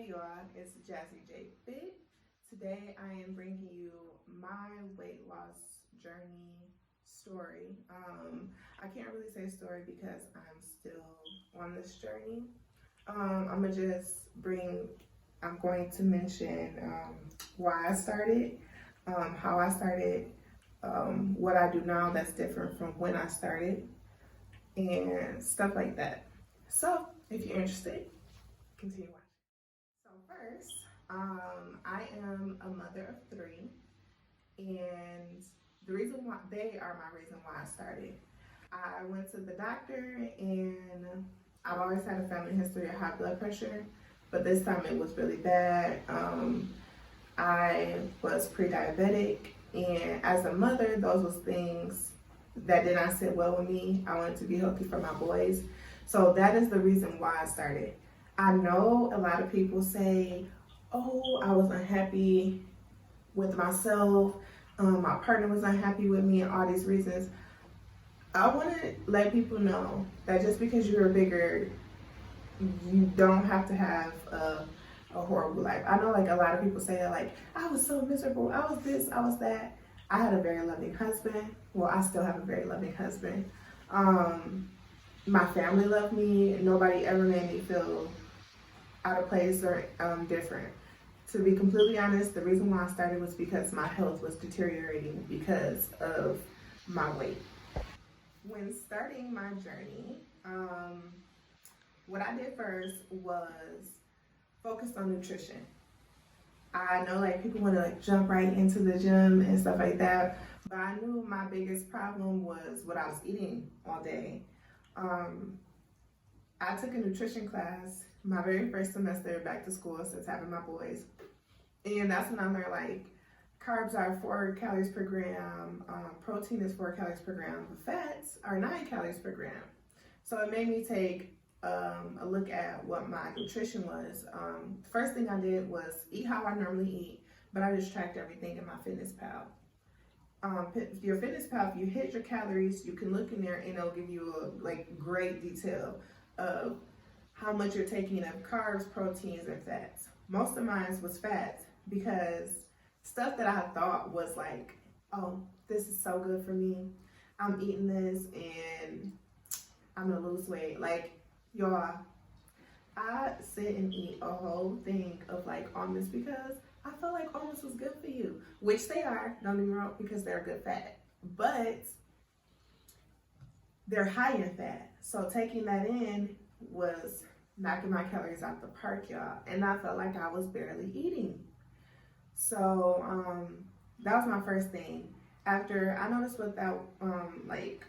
Hey y'all, it's Jazzy.Jayy.Fit. Today I am bringing you my weight loss journey story. I can't really say story because I'm still on this journey. I'm gonna just I'm going to mention why I started, how I started, what I do now that's different from when I started, and stuff like that. So if you're interested, continue watching. So first, I am a mother of three, and the reason why they are my reason why I started. I went to the doctor, and I've always had a family history of high blood pressure, but this time it was really bad. I was pre-diabetic, and as a mother, those was things that did not sit well with me. I wanted to be healthy for my boys, so that is the reason why I started. I know a lot of people say, oh, I was unhappy with myself, my partner was unhappy with me, and all these reasons. I want to let people know that just because you're bigger, you don't have to have a horrible life. I know like a lot of people say that, like, I was so miserable, I was this, I was that. I had a very loving husband. Well, I still have a very loving husband. My family loved me. Nobody ever made me feel out of place or different. To be completely honest, the reason why I started was because my health was deteriorating because of my weight. When starting my journey, what I did first was focus on nutrition. I know like people want to like jump right into the gym and stuff like that, but I knew my biggest problem was what I was eating all day. I took a nutrition class my very first semester back to school since having my boys. And that's when I learned like carbs are 4 calories per gram, protein is 4 calories per gram, but fats are 9 calories per gram. So it made me take a look at what my nutrition was. First thing I did was eat how I normally eat, but I just tracked everything in my Fitness Pal. Your Fitness Pal, if you hit your calories, you can look in there and it'll give you a like great detail of how much you're taking of carbs, proteins, and fats. Most of mine was fats because stuff that I thought was like, oh, this is so good for me. I'm eating this and I'm gonna lose weight. Like, y'all, I sit and eat a whole thing of like almonds because I felt like almonds was good for you, which they are, don't get me wrong, because they're good fat, but they're high in fat. So taking that in was knocking my calories out the park, y'all. And I felt like I was barely eating. So that was my first thing. After I noticed without like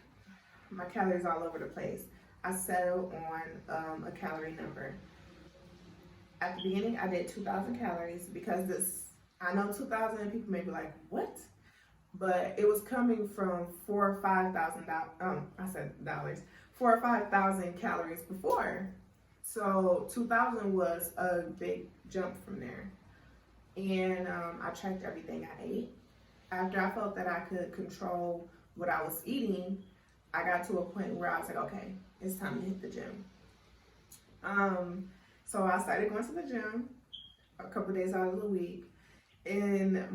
my calories all over the place, I settled on a calorie number. At the beginning, I did 2,000 calories because I know 2,000 people may be like, what? But it was coming from 4 or 5,000 calories before. So 2,000 was a big jump from there. And I tracked everything I ate. After I felt that I could control what I was eating, I got to a point where I was like, okay, it's time to hit the gym. So I started going to the gym a couple days out of the week. And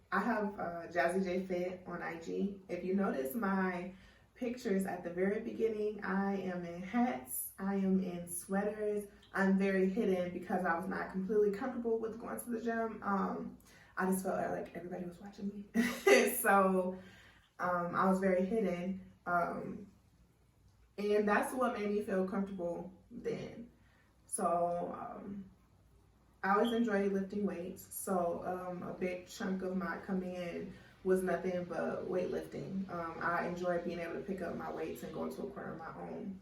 I have Jazzy.Jayy.Fit on IG. If you notice my pictures at the very beginning, I am in hats, I am in sweaters. I'm very hidden because I was not completely comfortable with going to the gym. I just felt like everybody was watching me. So I was very hidden. And that's what made me feel comfortable then. So I always enjoyed lifting weights. So a big chunk of my coming in was nothing but weightlifting. I enjoy being able to pick up my weights and go into a corner of my own.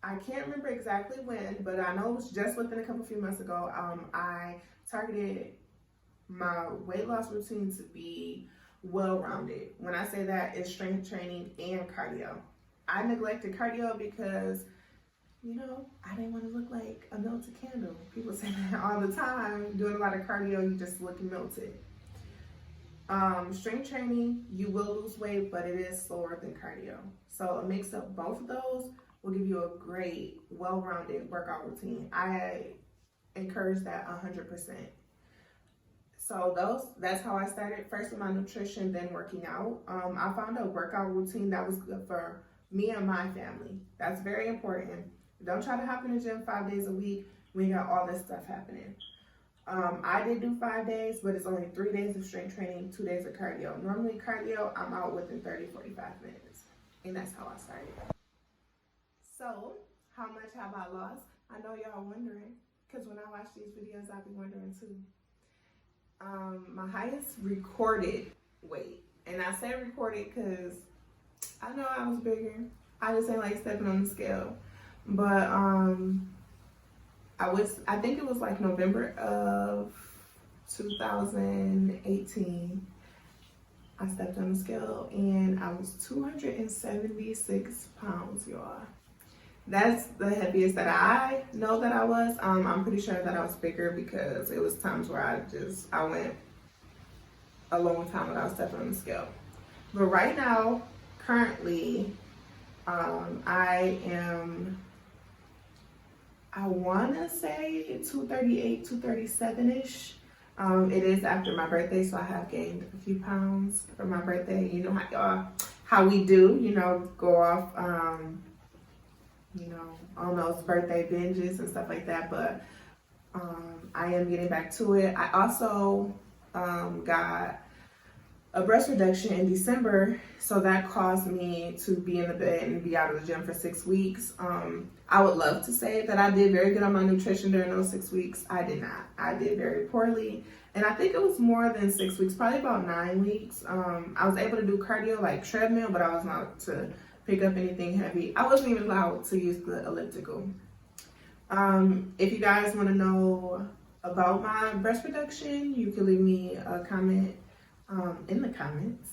I can't remember exactly when, but I know it was just within a few months ago. I targeted my weight loss routine to be well-rounded. When I say that, it's strength training and cardio. I neglected cardio because, you know, I didn't want to look like a melted candle. People say that all the time. Doing a lot of cardio, you just look melted. Strength training, you will lose weight, but it is slower than cardio. So a mix of both of those will give you a great, well-rounded workout routine. I encourage that 100%. So that's how I started. First with my nutrition, then working out. I found a workout routine that was good for me and my family. That's very important. Don't try to hop in the gym 5 days a week when you got all this stuff happening. I did do 5 days, but it's only 3 days of strength training, 2 days of cardio. Normally cardio, I'm out within 30, 45 minutes. And that's how I started. So, how much have I lost? I know y'all wondering, because when I watch these videos, I'll be wondering too. My highest recorded weight, and I say recorded because I know I was bigger. I just ain't like stepping on the scale. But I think it was like November of 2018. I stepped on the scale and I was 276 pounds, y'all. That's the heaviest that I know that I was. I'm pretty sure that I was bigger because it was times where I went a long time without stepping on the scale. But right now, currently, I want to say 238, 237-ish. It is after my birthday, so I have gained a few pounds for my birthday. You know how we do, go off, on those birthday binges and stuff like that. But I am getting back to it. I also got a breast reduction in December, so that caused me to be in the bed and be out of the gym for 6 weeks. I would love to say that I did very good on my nutrition during those 6 weeks. I did not. I did very poorly, and I think it was more than 6 weeks, probably about 9 weeks. I was able to do cardio like treadmill, but I was not to pick up anything heavy. I wasn't even allowed to use the elliptical. If you guys want to know about my breast reduction, you can leave me a comment in the comments,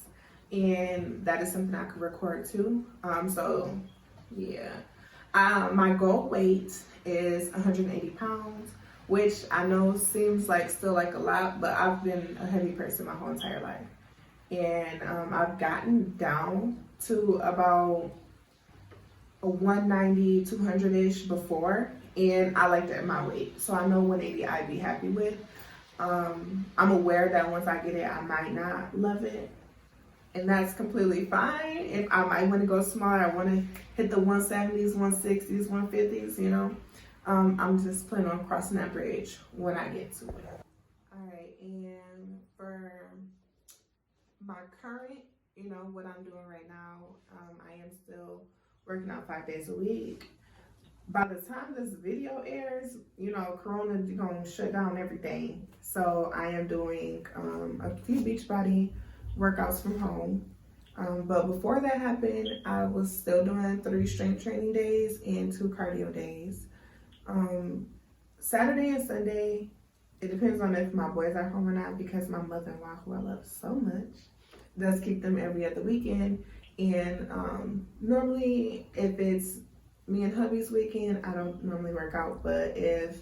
and that is something I could record too. So yeah, my goal weight is 180 pounds, which I know seems like still like a lot, but I've been a heavy person my whole entire life, and I've gotten down to about a 190, 200-ish before, and I like that in my weight, so I know 180 I'd be happy with. I'm aware that once I get it, I might not love it, and that's completely fine. If I might want to go smaller, I want to hit the 170s, 160s, 150s, I'm just planning on crossing that bridge when I get to it. All right, and for my current, what I'm doing right now, I am still working out 5 days a week. By the time this video airs, Corona is gonna shut down everything. So I am doing a few Beachbody workouts from home. But before that happened, I was still doing 3 strength training days and 2 cardio days. Saturday and Sunday, it depends on if my boys are home or not, because my mother-in-law, who I love so much, does keep them every other weekend. And normally, if it's me and hubby's weekend, I don't normally work out, but if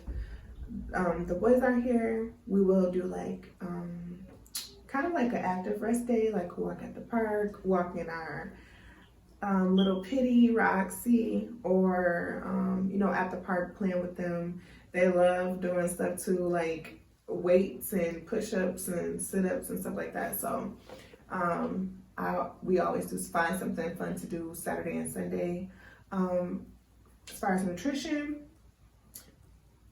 the boys are here, we will do like kind of like an active rest day, like walk at the park, walk in our little pitty, Roxy, or at the park playing with them. They love doing stuff too, like weights and push-ups and sit-ups and stuff like that. So we always just find something fun to do Saturday and Sunday. As far as nutrition,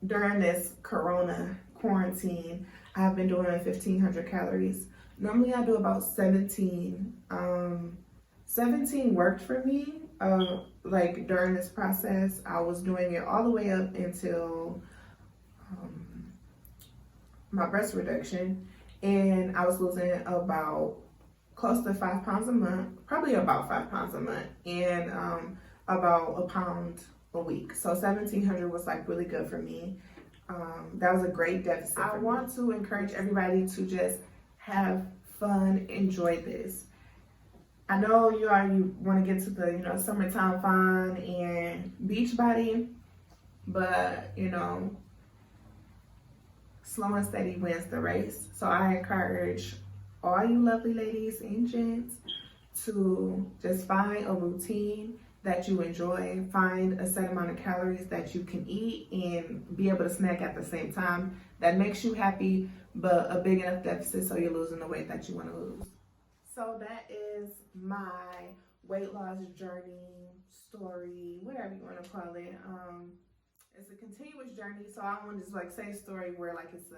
during this Corona quarantine, I've been doing 1,500 calories. Normally I do about 17. 17 worked for me. Like during this process, I was doing it all the way up until my breast reduction, and I was losing about close to 5 pounds a month, probably about 5 pounds a month, and about a pound a week. So 1,700 was like really good for me. That was a great deficit. I want to encourage everybody to just have fun, enjoy this. I know you want to get to the summertime fun and Beachbody, but slow and steady wins the race. So I encourage all you lovely ladies and gents to just find a routine that you enjoy. Find a set amount of calories that you can eat and be able to snack at the same time that makes you happy, but a big enough deficit so you're losing the weight that you want to lose. So that is my weight loss journey, story, whatever you want to call it. It's a continuous journey, so I don't want to just like say story where like it's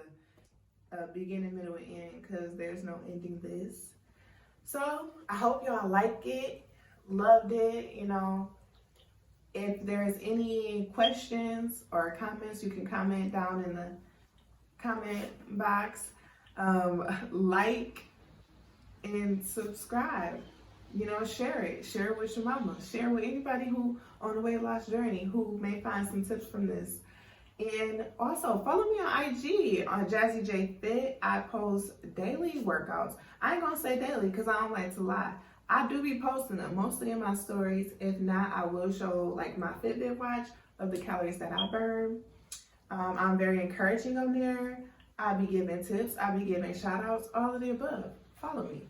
a beginning, middle, and end, because there's no ending this. So I hope y'all liked it, loved it. You know, if there's any questions or comments, you can comment down in the comment box. Like and subscribe. You know, share it with your mama, share with anybody who on a weight loss journey who may find some tips from this. And also follow me on IG on Jazzy.Jayy.Fit. I post daily workouts. I ain't gonna say daily because I don't like to lie. I do be posting them mostly in my stories. If not, I will show like my Fitbit watch of the calories that I burn. I'm very encouraging on there. I'll be giving tips, I'll be giving shout outs, all of the above. Follow me.